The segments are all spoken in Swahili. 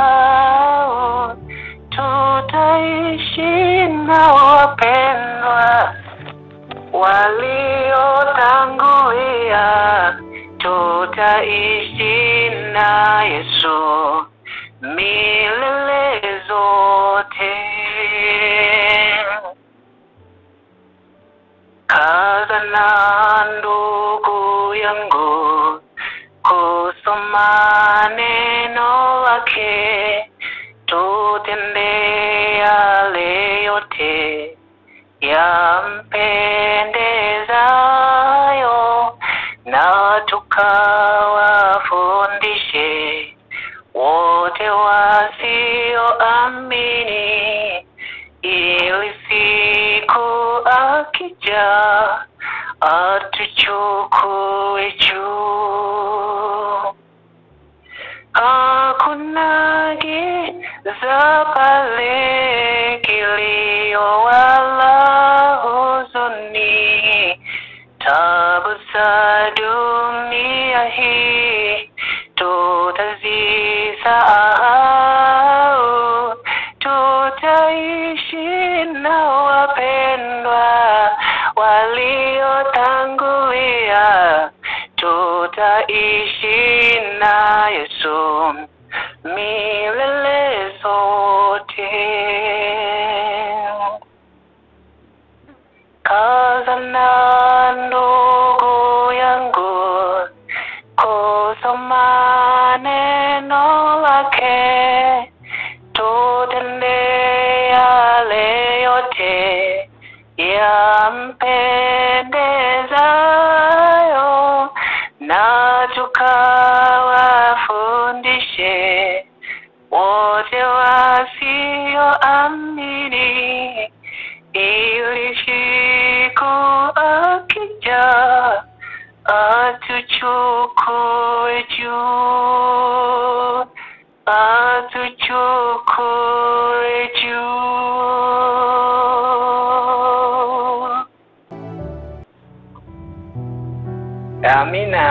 tutazisahau, tutaishi na wapendwa waliotangulia, tutaishi na Yesu milele zote. Kaza na ndugu yangu kusoma neno lake, tutende yale yote yampendezayo, na tukawafundishe wote wasioamini, ili siku akija atuchukue juu. Hakuna giza pale, kilio wala huzuni, tabu za dunia hii tutazisahau, tutaishi na wapendwa waliotangulia, tutaishi na Yesu milele zote. Kaza na ndugu yangu kusoma neno lake, tutende yale yote yampendezayo, na tukawafundishe wote wasioamini, ili siku akija atuchukue juu, atuchukue juu. Amina.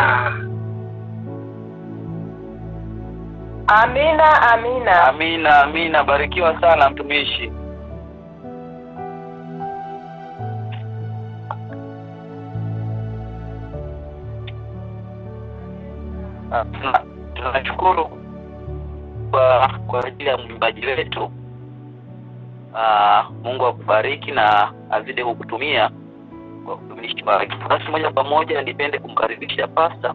Amina, amina. Amina, amina. Barikiwa sana mtumishi. Tunashukuru kwa ajili ya mwimbaji wetu. Mungu akubariki na azidi kukutumia kwa kutumishi wake. Basi moja kwa moja nipende kumkaribisha pasta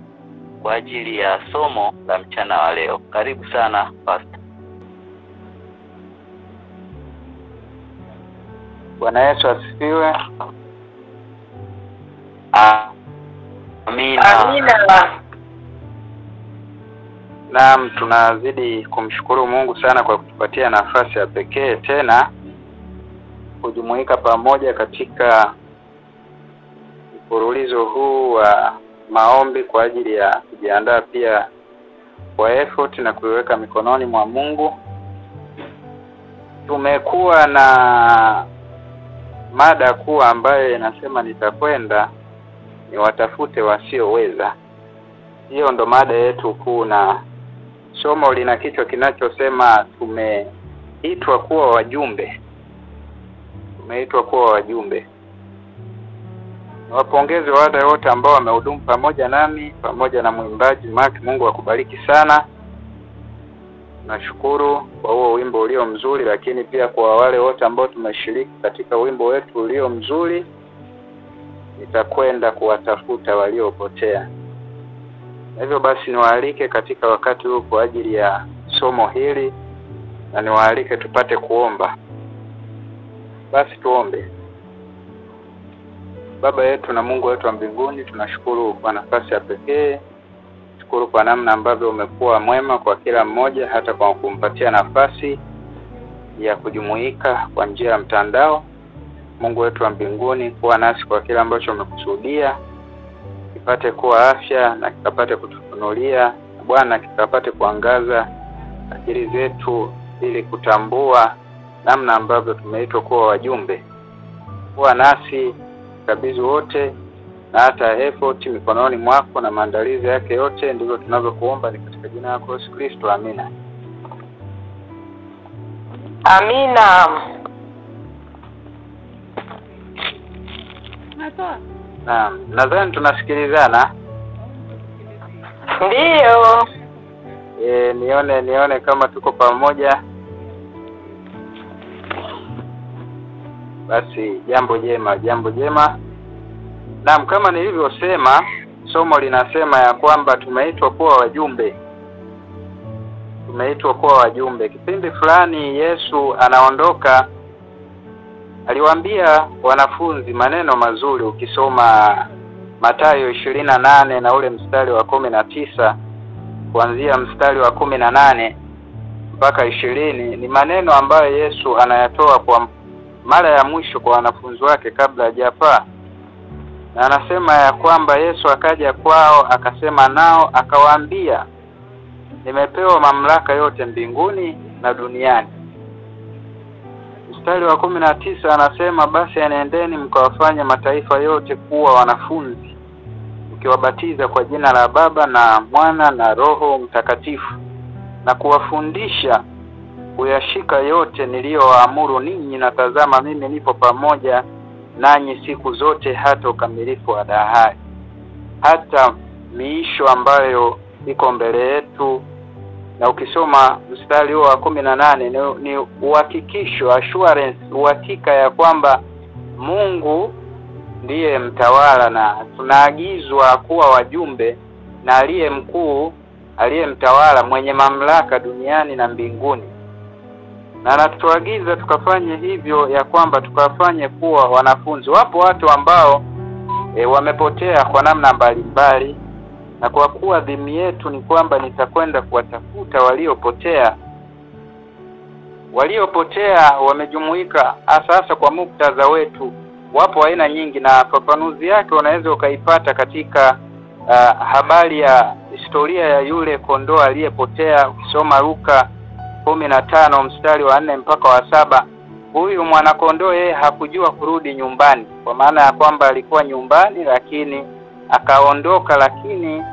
kwa ajili ya somo la mchana wa leo. Karibu sana pasta. Bwana Yesu asifiwe. Amina. Amina. Naam, tunazidi kumshukuru Mungu sana kwa kutupatia nafasi ya pekee tena kujumuika pamoja katika mfululizo huu wa maombi kwa ajili ya kujiandaa pia kwa effort na kuiweka mikononi mwa Mungu. Tumekuwa na mada kuu ambayo inasema nitakwenda ni watafute wasioweza. Hiyo ndo mada yetu kuu, na somo lina kichwa kinachosema tumeitwa kuwa wajumbe. Tumeitwa kuwa wajumbe. Wapongeze wale wote ambao wamehudumu pamoja nami, pamoja na mwimbaji Mark. Mungu akubariki sana. Nashukuru kwa huo wimbo ulio mzuri, lakini pia kwa wale wote ambao tumeshiriki katika wimbo wetu ulio mzuri. Nitakwenda kuwatafuta waliopotea. Hivyo basi niwaalike katika wakati huu kwa ajili ya somo hili, na niwaalike tupate kuomba. Basi tuombe. Baba yetu na Mungu wetu wa mbinguni, tunashukuru kwa nafasi ya pekee. Shukuru kwa namna ambavyo umekuwa mwema kwa kila mmoja, hata kwa kumpatia nafasi ya kujumuika kwa njia ya mtandao. Mungu wetu wa mbinguni, kuwa nasi kwa kila ambacho umekusudia, kipate kuwa afya na kikapate kutufunulia, Bwana, kikapate kuangaza akili zetu ili kutambua namna ambavyo tumeitwa kuwa wajumbe. Kuwa nasi kabisa wote, na hata effort mikononi mwako na maandalizi yake yote. Ndivyo tunavyokuomba ni katika jina la Yesu Kristo, amina. Amina. Naam, nadhani tunasikilizana. Ndio. Nione kama tuko pamoja. Basi jambo jema. Naam, kama nilivyosema, somo linasema ya kwamba tumeitwa kuwa wajumbe. Kipindi fulani Yesu anaondoka, aliwaambia wanafunzi maneno mazuri. Ukisoma Mathayo 28 na ule mstari wa 19, kuanzia mstari wa 18 mpaka 20, ni maneno ambayo Yesu anayatoa kwa mara ya mwisho kwa wanafunzi wake kabla hajapaa. Na anasema ya kwamba Yesu akaja kwao, akasema nao, akawaambia, nimepewa mamlaka yote mbinguni na duniani. Mstari wa 19 anasema, basi enendeni mkawafanye mataifa yote kuwa wanafunzi, ukiwabatiza kwa jina la Baba na Mwana na Roho Mtakatifu, na kuwafundisha kuyashika yote niliyowaamuru ninyi, na tazama mimi nipo pamoja nanyi siku zote hata ukamilifu wa dahari. Hata miisho ambayo iko mbele yetu. Na ukisoma mstari wa 18 ni uhakikisho, assurance, uhakika ya kwamba Mungu ndiye mtawala, na tunaagizwa kuwa wajumbe na aliye mkuu, aliye mtawala, mwenye mamlaka duniani na mbinguni. Na anatuagiza tukafanye hivyo, ya kwamba tukafanye kuwa wanafunzi. Wapo watu ambao wamepotea kwa namna mbalimbali, na kwa kuwa dhimu yetu ni kwamba nitakwenda kuwatafuta waliopotea wamejumuika sasa kwa muktadha wetu. Wapo aina nyingi, na fafanuzi yake unaweza ukaipata katika habari ya historia ya yule kondoo aliyepotea. Ukisoma Luka 15 mstari wa 4 mpaka wa 7, huyu mwanakondoo yeye hakujua kurudi nyumbani, kwa maana ya kwamba alikuwa nyumbani lakini akaondoka, lakini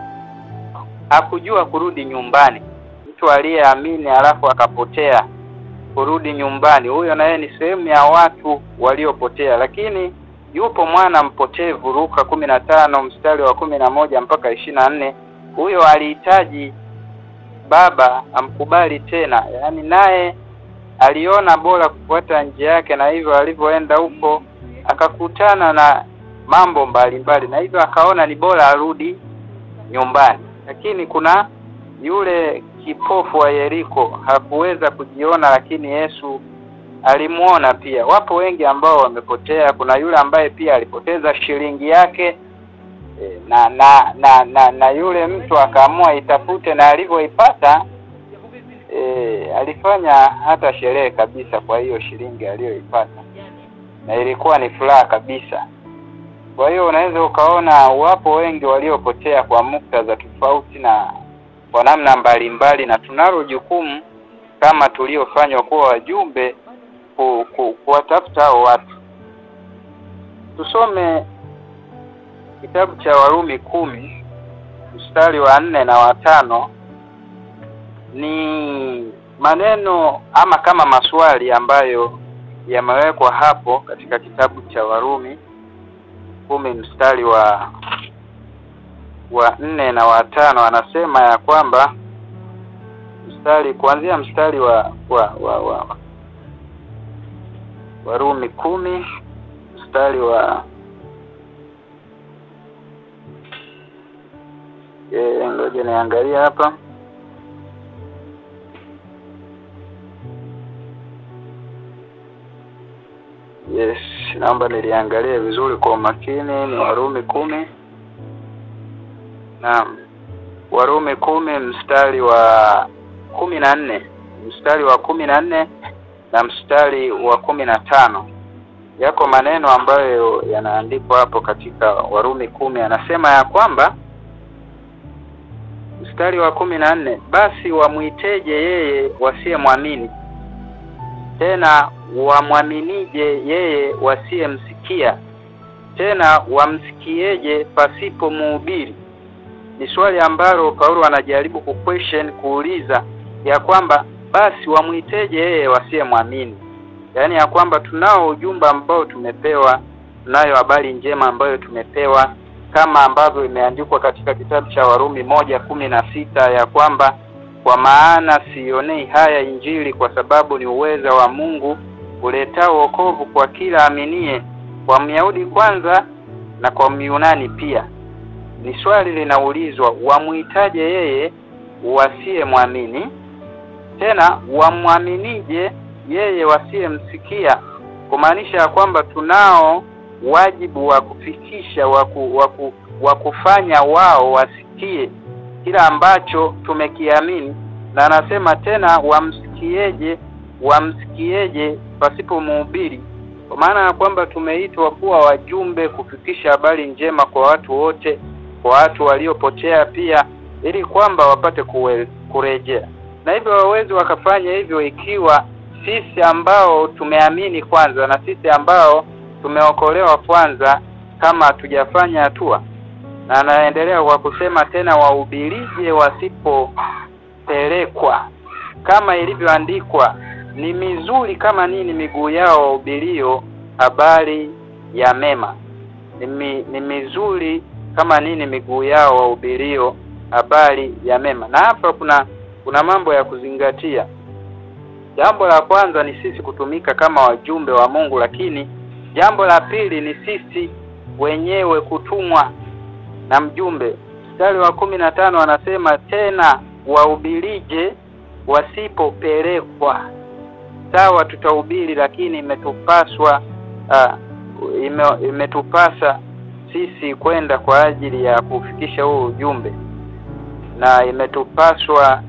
hakujua kurudi nyumbani. Mtu aliyeamini alafu akapotea kurudi nyumbani, huyo naye ni sehemu ya watu waliopotea. Lakini yupo mwana mpotevu, Luka 15 mstari wa 11 mpaka 24. Huyo alihitaji baba amkubali tena, yaani naye aliona bora kufuata njia yake, na hivyo alivyoenda huko akakutana na mambo mbalimbali, na hivyo akaona ni bora arudi nyumbani. Lakini kuna yule kipofu wa Yeriko, hakuweza kujiona, lakini Yesu alimuona pia. Wapo wengi ambao wamepotea. Kuna yule ambaye pia alipoteza shilingi yake, na yule mtu akaamua itafute, na alivyoipata alifanya hata sherehe kabisa kwa hiyo shilingi aliyoipata, na ilikuwa ni furaha kabisa. Kwa hiyo unaweza ukaona wapo wengi waliopotea kwa muktadha tofauti na kwa namna mbalimbali, na tunalo jukumu kama tuliofanywa kuwa wajumbe kuwatafuta hao watu. Tusome kitabu cha Warumi 10 mstari wa 4 na wa 5. Ni maneno ama kama maswali ambayo yamewekwa hapo katika kitabu cha Warumi 10 mstari wa 4 na wa 5. Anasema ya kwamba kuanzia mstari wa Warumi 10 mstari wa ngoja niangalie hapa. Yes, naomba niliangalie vizuri kwa makini. Ni Warumi 10. Naam. Warumi 10 mstari wa 14. Mstari wa 14 na mstari wa 15. Yako maneno ambayo yanaandikwa hapo katika Warumi 10. Anasema ya kwamba mstari wa 14, basi wamuiteje yeye wasiyemwamini? Tena wamwaminije yeye wasiyemsikia? tena wamsikieje pasipo mhubiri? Ni swali ambalo Paulo anajaribu kuuliza ya kwamba basi wamuiteje yeye wasiyemwamini? Yaani ya kwamba tunao ujumbe ambao tumepewa, tunayo habari njema ambayo tumepewa, kama ambavyo imeandikwa katika kitabu cha Warumi 1:16 ya kwamba kwa maana sionei haya Injili, kwa sababu ni uweza wa Mungu uletao wokovu kwa kila aminie, kwa Myahudi kwanza na kwa Myunani pia. Ni swali linaulizwa, wamuitaje yeye wasiyemwamini? Tena wamwaminije yeye wasiyemsikia? Kumaanisha ya kwamba tunao wajibu wa kufikisha wa kufanya wao wasikie kila ambacho tumekiamini. Na anasema tena wamsikieje pasipo mhubiri? Kwa maana ya kwamba tumeitwa kuwa wajumbe kufikisha habari njema kwa watu wote, kwa watu waliopotea pia, ili kwamba wapate kurejea. Na hivyo wawezi wakafanya hivyo ikiwa sisi ambao tumeamini kwanza na sisi ambao tumeokolewa kwanza kama hatujafanya hatua. Na anaendelea kwa kusema tena, wahubirije wasipopelekwa? Kama ilivyoandikwa, ni mizuri kama nini miguu yao wahubirio habari ya mema. Ni mizuri kama nini miguu yao wahubirio habari ya mema. Na hapa kuna mambo ya kuzingatia. Jambo la kwanza ni sisi kutumika kama wajumbe wa Mungu, lakini jambo la pili ni sisi wenyewe kutumwa na mjumbe. Mstari wa 15 anasema tena wahubirije wasipopelekwa. Sawa, tutahubiri, lakini imetupasa sisi kwenda kwa ajili ya kufikisha huo ujumbe, na imetupaswa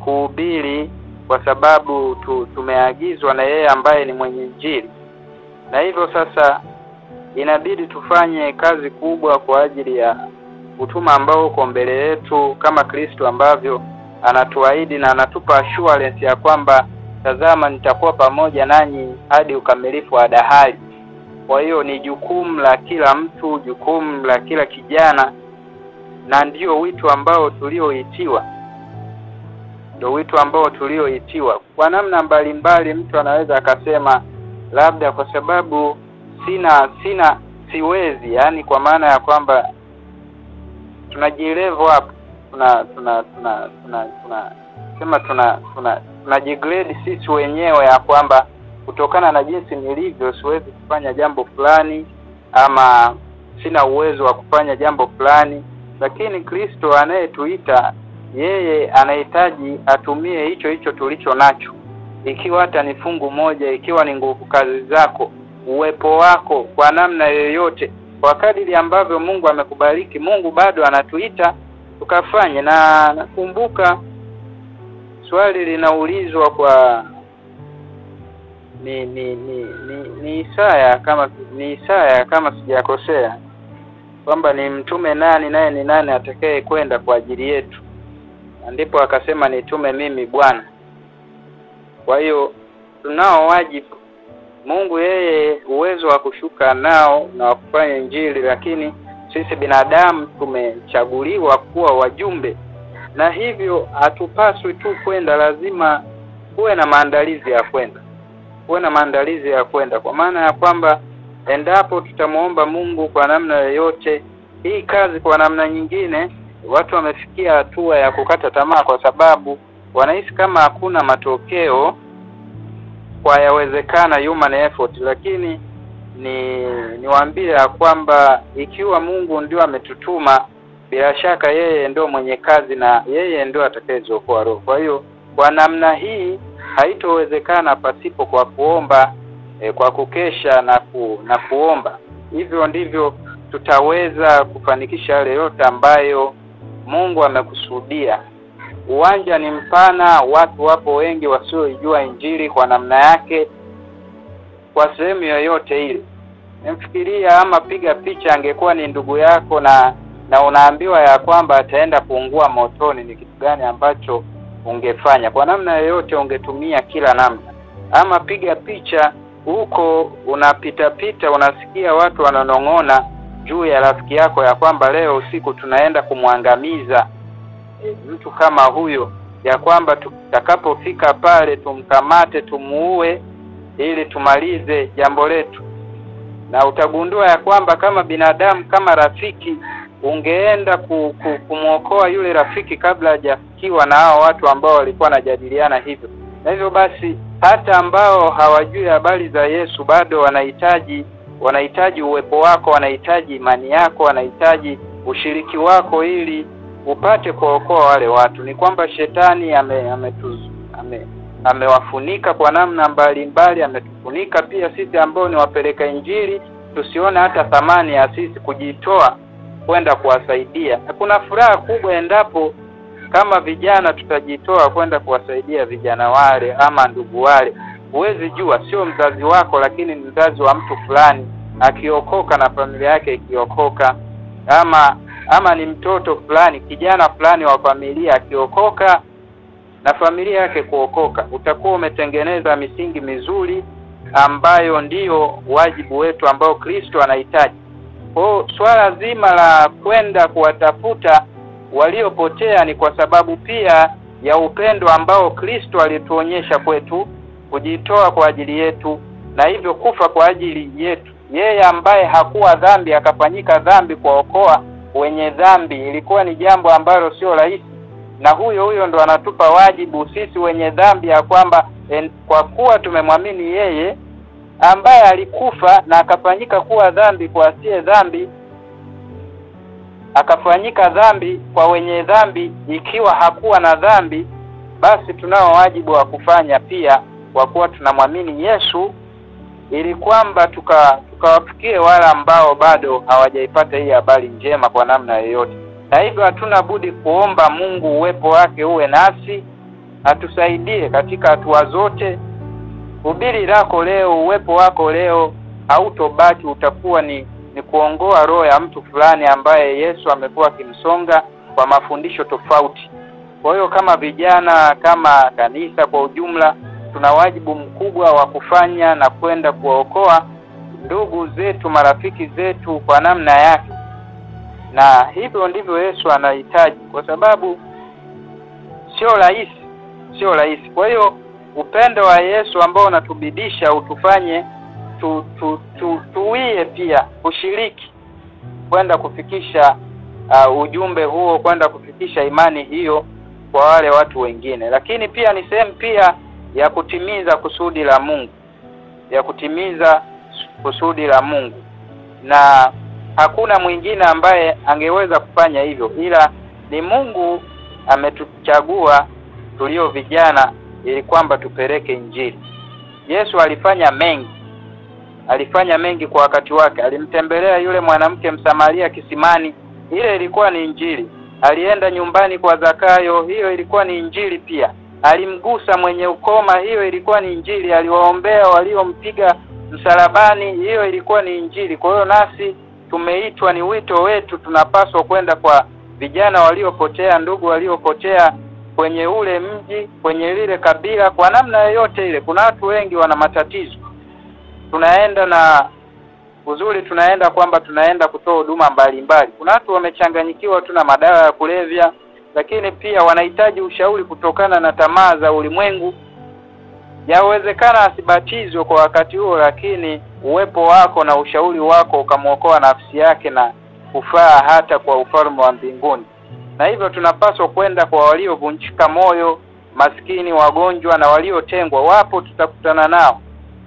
kuhubiri kwa sababu tumeagizwa na yeye ambaye ni mwenye Injili. Na hivyo sasa inabidi tufanye kazi kubwa kwa ajili ya utuma ambao uko mbele yetu, kama Kristo ambavyo anatuahidi na anatupa assurance ya kwamba tazama nitakuwa pamoja nanyi hadi ukamilifu wa dahari. Kwa hiyo ni jukumu la kila mtu, jukumu la kila kijana, na ndio wito ambao tulioitiwa. Ndio wito ambao tulioitiwa. Kwa namna mbalimbali mtu anaweza akasema labda kwa sababu siwezi, yani kwa maana ya kwamba tunajilevel up, tunajigrade sisi wenyewe ya kwamba kutokana na jinsi nilivyo siwezi kufanya jambo fulani, ama sina uwezo wa kufanya jambo fulani. Lakini Kristo anayetuita, yeye anahitaji atumie hicho tulicho nacho, ikiwa hata ni fungu moja, ikiwa ni nguvu kazi zako, uwepo wako, kwa namna yoyote, kwa kadiri ambavyo Mungu amekubariki. Mungu bado anatuita tukafanye. Na nakumbuka swali linaulizwa kwa ni Isaya kama sijakosea, kwamba ni mtume nani naye ni nani atakaye kwenda kwa ajili yetu, ndipo akasema nitume mimi Bwana. Kwa hiyo tunao wajibu. Mungu yeye uwezo wa kushuka nao na kufanya Injili, lakini sisi binadamu tumechaguliwa kuwa wajumbe, na hivyo hatupaswi tu kwenda, lazima kuwe na maandalizi ya kwenda. Kwa maana ya kwamba endapo tutamuomba Mungu kwa namna yoyote, hii kazi kwa namna nyingine, watu wamefikia hatua ya kukata tamaa kwa sababu wanahisi kama hakuna matokeo kwa yawezekana human effort. Lakini niwaambie ya kwamba ikiwa Mungu ndio ametutuma, bila shaka yeye ndio mwenye kazi na yeye ndio atakayeokoa roho. Kwa hiyo kwa namna hii haitowezekana pasipo kwa kuomba, kwa kukesha na kuomba. Hivyo ndivyo tutaweza kufanikisha yale yote ambayo Mungu amekusudia. Uwanja ni mpana, watu wapo wengi wasiojua Injili kwa namna yake, kwa sehemu yoyote ile. Nimfikiria ama piga picha angekuwa ni ndugu yako na unaambiwa ya kwamba ataenda kuungua motoni, ni kitu gani ambacho ungefanya? Kwa namna yoyote ungetumia kila namna. Ama piga picha huko unapita unasikia watu wananong'ona juu ya rafiki yako ya kwamba leo usiku tunaenda kumwangamiza mtu kama huyo, ya kwamba tutakapofika pale tumkamate, tumuue ili tumalize jambo letu. Na utagundua ya kwamba kama binadamu, kama rafiki, ungeenda kumuokoa yule rafiki kabla hajafikiwa na hao watu ambao walikuwa wanajadiliana hivyo. Na hivyo basi hata ambao hawajui habari za Yesu bado wanahitaji uwepo wako, wanahitaji imani yako, wanahitaji ushiriki wako ili upate kuokoa wale watu. Ni kwamba shetani amewafunika kwa namna mbalimbali, ametufunika pia sisi ambao ni wapeleka injili, tusione hata thamani ya sisi kujitoa kwenda kuwasaidia. Na kuna furaha kubwa endapo kama vijana tutajitoa kwenda kuwasaidia vijana wale ama ndugu wale. Huwezi jua, sio mzazi wako lakini ni mzazi wa mtu fulani akiokoka na familia yake ikiokoka, ama ni mtoto fulani, kijana fulani wa familia akiokoka na familia yake kuokoka, utakuwa umetengeneza misingi mizuri ambayo ndiyo wajibu wetu ambao Kristo anahitaji. Kwa swala zima la kwenda kuwatafuta waliopotea ni kwa sababu pia ya upendo ambao Kristo alituonyesha kwetu, kujitoa kwa ajili yetu na hivyo kufa kwa ajili yetu. Yeye ambaye hakuwa dhambi akafanyika dhambi kuokoa wenye dhambi. Ilikuwa ni jambo ambalo sio rahisi, na huyo ndo anatupa wajibu sisi wenye dhambi ya kwamba kwa kuwa tumemwamini yeye ambaye alikufa na akafanyika kuwa dhambi kwa asiye dhambi, akafanyika dhambi kwa wenye dhambi ikiwa hakuwa na dhambi, basi tunao wajibu wa kufanya pia kwa kuwa tunamwamini Yesu, ili kwamba tukawafikie wale ambao bado hawajaipata hii habari njema kwa namna yoyote. Na hivyo hatuna budi kuomba Mungu uwepo wake uwe nasi, atusaidie katika hatua zote. Hubiri lako leo, uwepo wako leo hautobaki, utakuwa ni kuongoa roho ya mtu fulani ambaye Yesu amekuwa akimsonga kwa mafundisho tofauti. Kwa hiyo kama vijana, kama kanisa kwa ujumla, tuna wajibu mkubwa wa kufanya na kwenda kuwaokoa ndugu zetu, marafiki zetu kwa namna yake. Na hivyo ndivyo Yesu anahitaji, kwa sababu sio rahisi. Kwa hiyo upendo wa Yesu ambao unatubidisha utufanye tuwie pia kushiriki kwenda kufikisha ujumbe huo, kwenda kufikisha imani hiyo kwa wale watu wengine. Lakini pia ni sehemu pia ya kutimiza kusudi la Mungu, na hakuna mwingine ambaye angeweza kufanya hivyo, ila ni Mungu ametuchagua tulio vijana ili kwamba tupeleke injili. Yesu alifanya mengi kwa wakati wake. Alimtembelea yule mwanamke Msamaria kisimani, ile ilikuwa ni injili. Alienda nyumbani kwa Zakayo, hiyo ilikuwa ni injili pia. Alimgusa mwenye ukoma, hiyo ilikuwa ni injili. Aliwaombea waliompiga msalabani, hiyo ilikuwa ni injili. Kwa hiyo nasi tumeitwa, ni wito wetu, tunapaswa kwenda kwa vijana waliopotea, ndugu waliopotea kwenye ule mji, kwenye lile kabila, kwa namna yoyote ile. Kuna watu wengi wana matatizo. Tunaenda na uzuri, tunaenda kwamba tunaenda kutoa huduma mbalimbali. Kuna watu wamechanganyikiwa tu na madawa ya kulevya, lakini pia wanahitaji ushauri kutokana na tamaa za ulimwengu. Yawezekana asibatizwe kwa wakati huo, lakini uwepo wako na ushauri wako ukamwokoa nafsi yake na kufaa hata kwa ufalme wa mbinguni. Na hivyo tunapaswa kwenda kwa waliovunjika moyo, maskini, wagonjwa na waliotengwa. Wapo, tutakutana nao.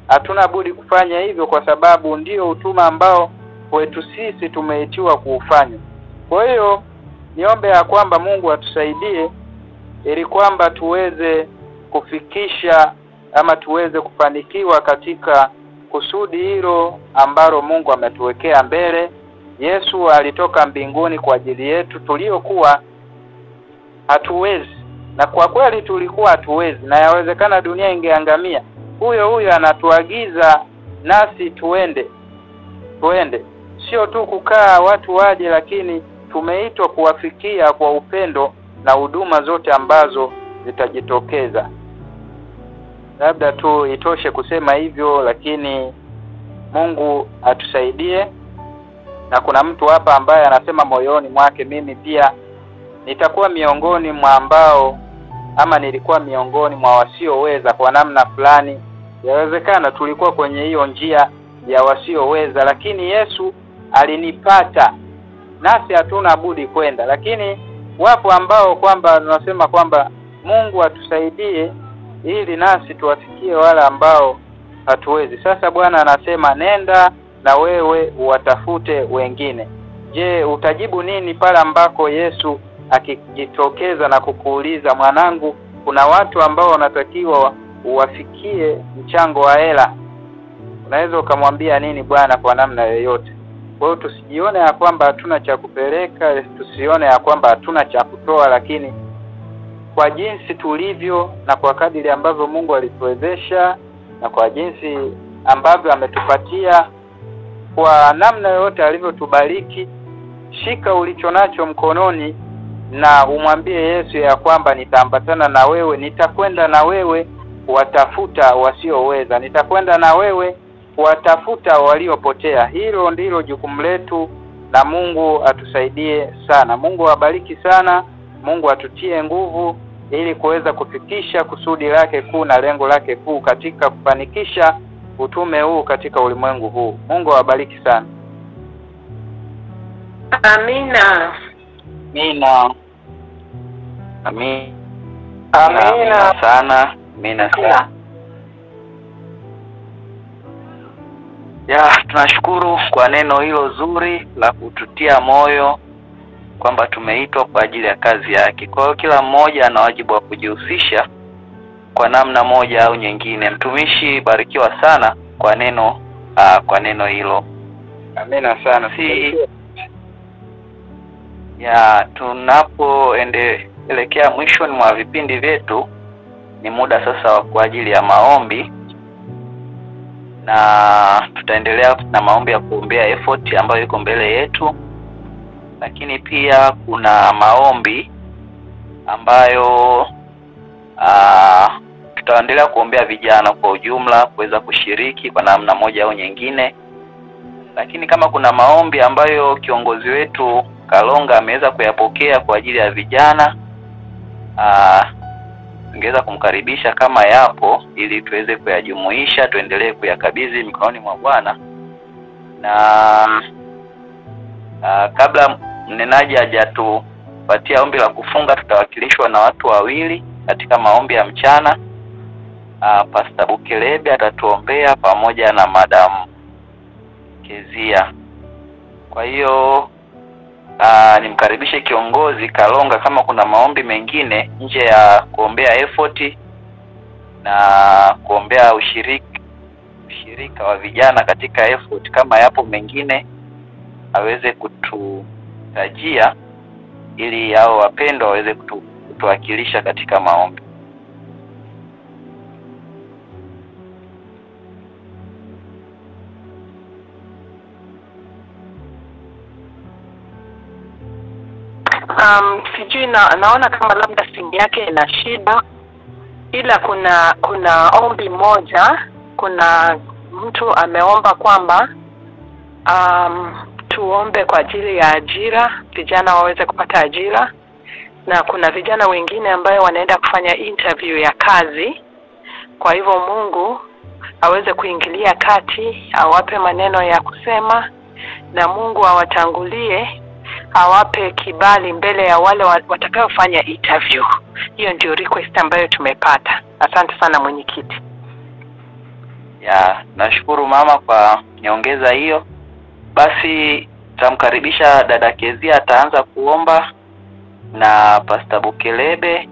Hatuna budi kufanya hivyo kwa sababu ndio utuma ambao kwetu sisi tumeitiwa kuufanya. Kwa hiyo niombe ya kwamba Mungu atusaidie ili kwamba tuweze kufikisha ama tuweze kufanikiwa katika kusudi hilo ambalo Mungu ametuwekea mbele. Yesu alitoka mbinguni kwa ajili yetu tuliokuwa hatuwezi, na kwa kweli tulikuwa hatuwezi, na yawezekana dunia ingeangamia. Huyo anatuagiza nasi tuende. Sio tu kukaa watu waje, lakini tumeitwa kuwafikia kwa upendo na huduma zote ambazo zitajitokeza. Labda tu itoshe kusema hivyo, lakini Mungu atusaidie. Na kuna mtu hapa ambaye anasema moyoni mwake, mimi pia nitakuwa miongoni mwa ambao, ama nilikuwa miongoni mwa wasioweza kwa namna fulani. Yawezekana tulikuwa kwenye hiyo njia ya wasioweza, lakini Yesu alinipata, nasi hatuna budi kwenda. Lakini wapo ambao kwamba tunasema kwamba Mungu atusaidie ili nasi tuwafikie wale ambao hatuwezi. Sasa Bwana anasema nenda na wewe uwatafute wengine. Je, utajibu nini pale ambako Yesu akijitokeza na kukuuliza, mwanangu, kuna watu ambao wanatakiwa uwafikie mchango wa hela? Unaweza ukamwambia nini Bwana kwa namna yoyote? Kwa hiyo tusijione ya kwamba hatuna cha kupeleka, tusione ya kwamba hatuna cha kutoa, lakini kwa jinsi tulivyo na kwa kadiri ambavyo Mungu alituwezesha na kwa jinsi ambavyo ametupatia, kwa namna yote alivyotubariki, shika ulicho nacho mkononi na umwambie Yesu ya kwamba nitaambatana na wewe, nitakwenda na wewe kuwatafuta wasioweza, nitakwenda na wewe kuwatafuta waliopotea. Hilo ndilo jukumu letu, na Mungu atusaidie sana. Mungu awabariki sana. Mungu atutie nguvu ili kuweza kufikisha kusudi lake kuu na lengo lake kuu katika kufanikisha utume huu katika ulimwengu huu. Mungu awabariki sana. Amina. Amina. Amina. Amina sana. Amina sana. Tunashukuru kwa neno hilo zuri la kututia moyo kwamba tumeitwa kwa ajili ya kazi yake. Kwa hiyo kila mmoja ana wajibu wa kujihusisha kwa namna moja au nyingine. Mtumishi, barikiwa sana kwa neno hilo. Amina sana. Tunapoelekea mwishoni mwa vipindi vyetu, ni muda sasa kwa ajili ya maombi, na tutaendelea na maombi ya kuombea effort ambayo iko mbele yetu. Lakini pia kuna maombi ambayo tutaendelea kuombea vijana kwa ujumla kuweza kushiriki kwa namna moja au nyingine. Lakini kama kuna maombi ambayo kiongozi wetu Kalonga ameweza kuyapokea kwa ajili ya vijana, ningeweza kumkaribisha kama yapo, ili tuweze kuyajumuisha, tuendelee kuyakabidhi mikononi mwa Bwana. Na kabla mnenaji hajatupatia ombi la kufunga, tutawakilishwa na watu wawili katika maombi ya mchana. Pastor Bukelebe atatuombea pamoja na Madam Kezia. Kwa hiyo nimkaribishe kiongozi Kalonga kama kuna maombi mengine nje ya kuombea effort na kuombea ushirika wa vijana katika effort, kama yapo mengine aweze kututajia ili hao wapendwa waweze kutuwakilisha katika maombi. Sijui naona kama labda simu yake ina shida, ila kuna ombi moja. Kuna mtu ameomba kwamba tuombe kwa ajili ya ajira, vijana waweze kupata ajira, na kuna vijana wengine ambao wanaenda kufanya interview ya kazi. Kwa hivyo Mungu aweze kuingilia kati, awape maneno ya kusema, na Mungu awatangulie, awape kibali mbele ya wale watakaofanya interview. Hiyo ndio request ambayo tumepata. Asante sana mwenyekiti. Nashukuru mama kwa nyongeza hiyo. Basi tamkaribisha dada Kezia, ataanza kuomba, na Pastor Bukelebe,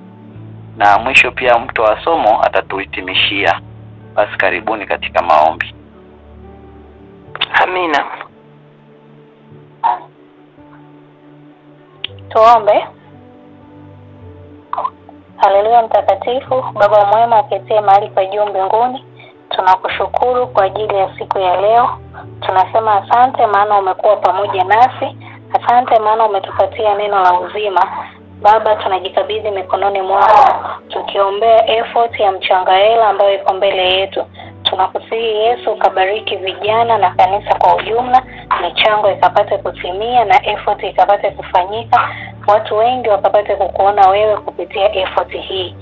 na mwisho pia mtu wa somo atatuhitimishia. Basi karibuni katika maombi. Amina. Tuombe. Haleluya. Mtakatifu, Baba mwema aketie mahali pa juu mbinguni, tunakushukuru kwa ajili ya siku ya leo. Tunasema asante maana umekuwa pamoja nasi. Asante maana umetupatia neno la uzima. Baba, tunajikabidhi mikononi mwako tukiombea effort ya mchangaela ambayo iko mbele yetu. Tunakusihi Yesu ukabariki vijana na kanisa kwa ujumla, michango ikapate kutimia na effort ikapate kufanyika, watu wengi wakapate kukuona wewe kupitia effort hii.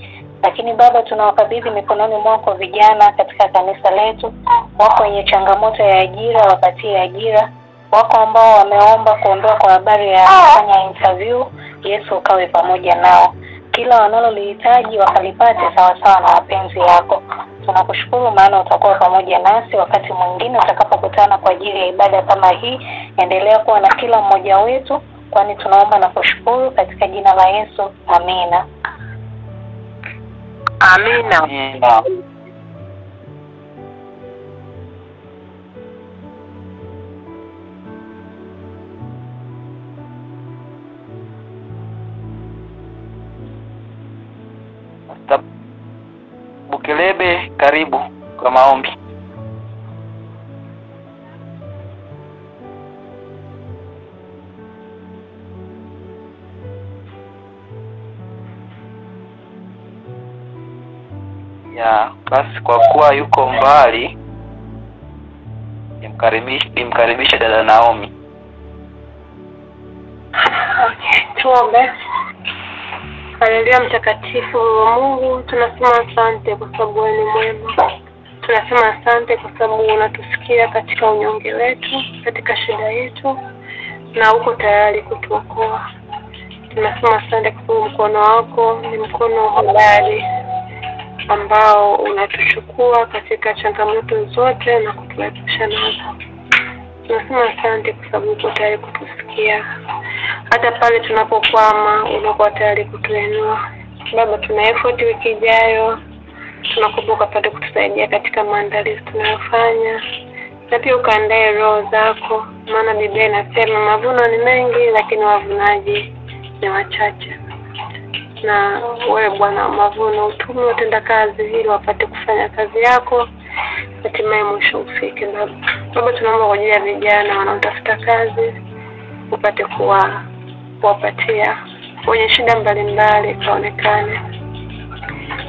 Lakini Baba, tunawakabidhi mikononi mwako vijana katika kanisa letu, wako wenye changamoto ya ajira, wapatie ajira, wako ambao wameomba kuondoa kwa habari ya kufanya interview. Yesu ukawe pamoja nao, kila wanalolihitaji wakalipate sawa sawa na mapenzi yako. Tunakushukuru maana utakuwa pamoja nasi wakati mwingine utakapokutana kwa ajili ya ibada kama hii. Endelea kuwa na kila mmoja wetu, kwani tunaomba na kushukuru katika jina la Yesu. Amina. Amina. Amina. Bukelebe, karibu kwa maombi. Ya, basi kwa kuwa yuko mbali, nimkaribishe dada Naomi. Tuombe. Haleluya. Mtakatifu wa Mungu, tunasema asante kwa sababu wewe ni mwema. Tunasema asante kwa sababu unatusikia katika unyonge wetu, katika shida yetu, na uko tayari kutuokoa. Tunasema asante kwa sababu mkono wako ni mkono hodari ambao unatuchukua katika changamoto zote na kutuepusha nazo. Tunasema asante kwa sababu uko tayari kutusikia. Hata pale tunapokwama unakuwa tayari kutuinua. Baba, tuna effort wiki ijayo. Tunakuomba pate kutusaidia katika maandalizi tunayofanya. Na pia ukaandae roho zako, maana Biblia inasema mavuno ni mengi lakini wavunaji ni wachache. Na wewe Bwana wa mavuno utume utenda kazi ili wapate kufanya kazi yako, hatimaye mwisho ufike. Baba, tunaomba kwa ajili ya vijana wanaotafuta kazi, upate kuwapatia wenye shida mbalimbali kaonekane.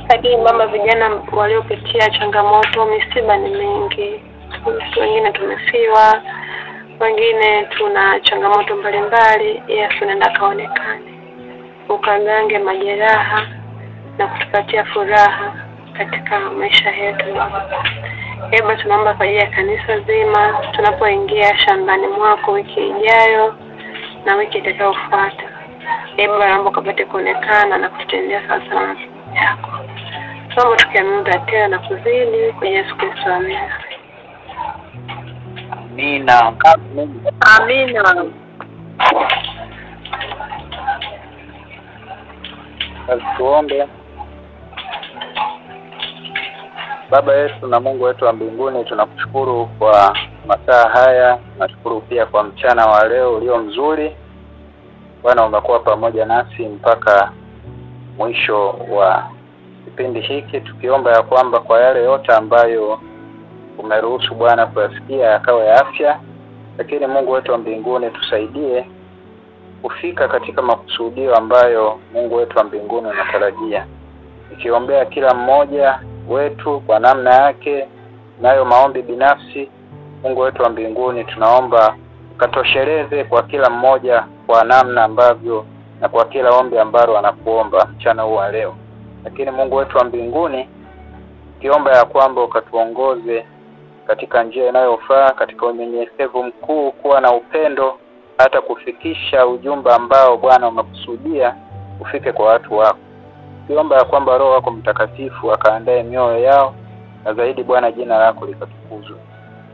Lakini Baba, vijana waliopitia changamoto, misiba ni mingi. Wengine tumefiwa, wengine tuna changamoto mbalimbali. Yesu, nenda kaonekane, ukagange majeraha na kutupatia furaha katika maisha yetu. Baba, tunaomba kwa ajili ya kanisa zima tunapoingia shambani mwako wiki ijayo na wiki itakayofuata. Baba, naomba ukapate kuonekana na kututendea sawa sawa yako. Tunaomba tukiamini tena na kuzidi kwa Yesu Kristo. Amina. Amina. Amina. Tuombe. Baba yetu na Mungu wetu wa mbinguni, tunakushukuru kwa masaa haya. Tunashukuru pia kwa mchana wa leo ulio mzuri. Bwana, umekuwa pamoja nasi mpaka mwisho wa kipindi hiki, tukiomba ya kwamba kwa yale yote ambayo umeruhusu Bwana kuyasikia yakawa ya afya. Lakini Mungu wetu wa mbinguni, tusaidie kufika katika makusudio ambayo Mungu wetu wa mbinguni unatarajia. Nikiombea kila mmoja wetu kwa namna yake, nayo maombi binafsi. Mungu wetu wa mbinguni, tunaomba ukatosheleze kwa kila mmoja kwa namna ambavyo na kwa kila ombi ambalo anakuomba mchana huu wa leo. Lakini Mungu wetu wa mbinguni, kiomba ya kwamba ukatuongoze katika njia inayofaa, katika unyenyekevu mkuu, kuwa na upendo, hata kufikisha ujumbe ambao Bwana umekusudia ufike kwa watu wako. Kiomba ya kwamba Roho wako Mtakatifu akaandae mioyo yao, na zaidi Bwana jina lako likatukuzwe.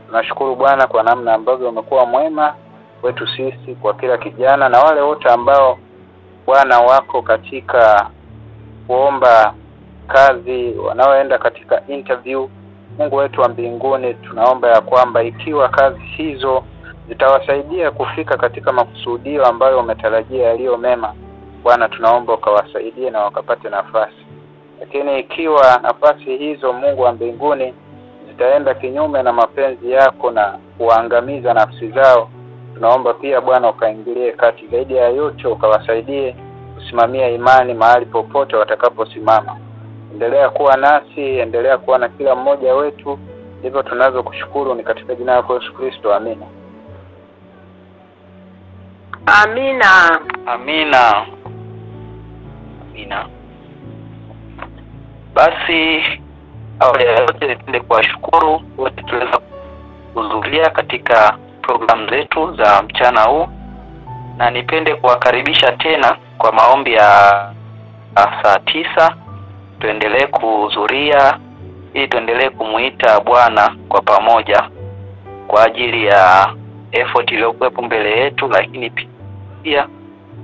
Tunashukuru Bwana kwa namna ambavyo umekuwa mwema wetu sisi, kwa kila kijana na wale wote ambao Bwana wako katika kuomba kazi, wanaoenda katika interview. Mungu wetu wa mbinguni, tunaomba ya kwamba ikiwa kazi hizo zitawasaidia kufika katika makusudio ambayo umetarajia yaliyo mema, Bwana tunaomba ukawasaidie na wakapate nafasi. Lakini ikiwa nafasi hizo Mungu wa mbinguni zitaenda kinyume na mapenzi yako na kuangamiza nafsi zao, tunaomba pia Bwana ukaingilie kati. Zaidi ya yote ukawasaidie kusimamia imani mahali popote watakaposimama. Endelea kuwa nasi, endelea kuwa na kila mmoja wetu. Ndivyo tunazo kushukuru, ni katika jina la Yesu Kristo. Amina. Amina. Amina. Amina. Basi awali ya yote nipende kuwashukuru wote tuweza kuhudhuria katika programu zetu za mchana huu, na nipende kuwakaribisha tena kwa maombi ya saa 9. Tuendelee kuhudhuria ili tuendelee kumuita Bwana kwa pamoja kwa ajili ya effort iliyokuwepo mbele yetu, lakini pia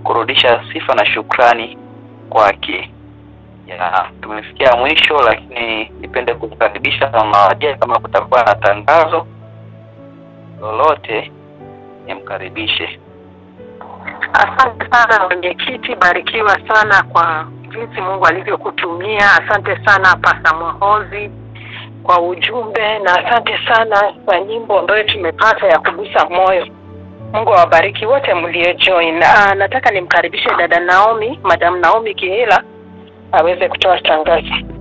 kurudisha sifa na shukrani kwake. Tumefikia mwisho, lakini nipende kukaribisha mawadia kama kutakuwa na tangazo lolote nimkaribishe. Asante sana mwenyekiti, barikiwa sana kwa jinsi Mungu alivyokutumia. Asante sana Pastor Mwahozi kwa ujumbe, na asante sana kwa nyimbo ambayo tumepata ya kugusa moyo. Mungu awabariki wote mliojoin. Nataka nimkaribishe dada Naomi, Madam Naomi Kihila aweze kutoa tangazo.